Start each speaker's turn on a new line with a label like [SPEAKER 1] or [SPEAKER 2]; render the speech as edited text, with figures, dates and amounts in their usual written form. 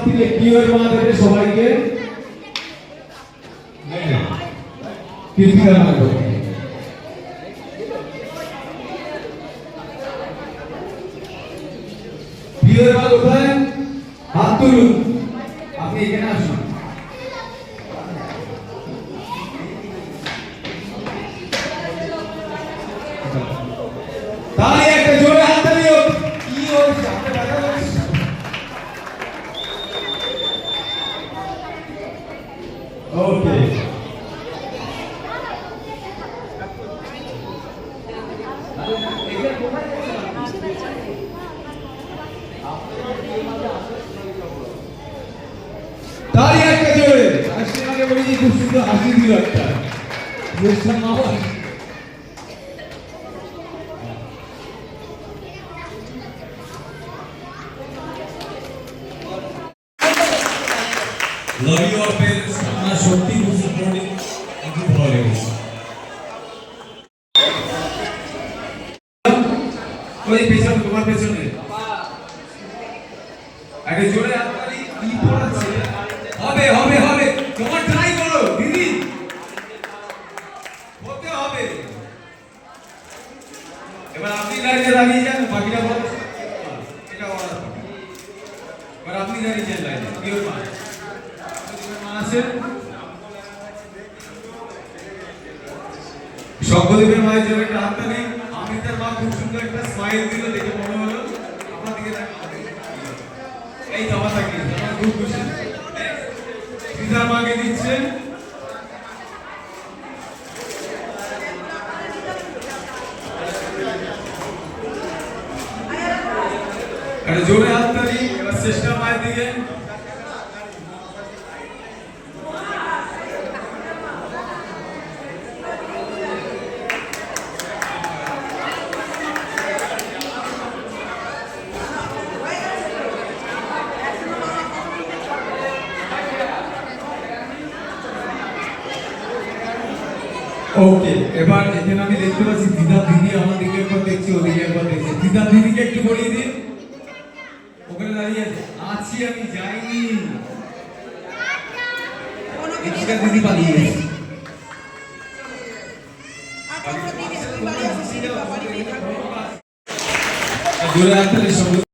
[SPEAKER 1] থেকে কিওর মা দেবে সবাইকে কীর্তিদান করবে। কিওর মা কোথায়? হাত তুলুন, আপনি এখানে আসুন। তাহলে একটা জোরে হাত তালিও। কি হচ্ছে আপনি টাকা বলছেন? ওকে, তাহলে একটা জোরে আসলে আগে বলি যে খুব সুন্দর হাসি দিল একটা বুঝলাম আমার।
[SPEAKER 2] Love your parents. আমরা সত্যি খুব সাপোর্টিভ, খুব ভালো লেগেছে।
[SPEAKER 1] ওই পেছনে, তোমার পেছনে আরে জোরে হাততালি। কি পড়াচ্ছে? হবে হবে হবে, তোমার ট্রাই করো দিদি, হতে হবে। এবার আপনি লাইনে দাঁড়িয়ে যান, বাকিটা বল। এটা ওরা এবার আপনি দাঁড়িয়ে যান লাইনে। কিওর মা, মা আছে শঙ্করদেবের মায়ের জন্য একটা হাততালি। অমিতার মা খুব সুন্দর একটা স্মাইল দিল, দেখে মনে হলো আপনার দিকে এই জামা থাকি খুব খুশি। সীতার মাকে দিচ্ছেন। আরে জোরে হাততালি। এবার চেষ্টা মায়ের দিকে। ওকে, এবার এখানে আমি দেখতে পাচ্ছি দিদা দিদি আমার দিকে একবার দেখছি, ওদিকে একবার দেখছি। দিদা দিদিকে একটু বলিয়ে দিন, ওখানে দাঁড়িয়ে আছে। আছি আমি, যাইনি। দিদি পালিয়ে গেছে। জোরে হাততালি।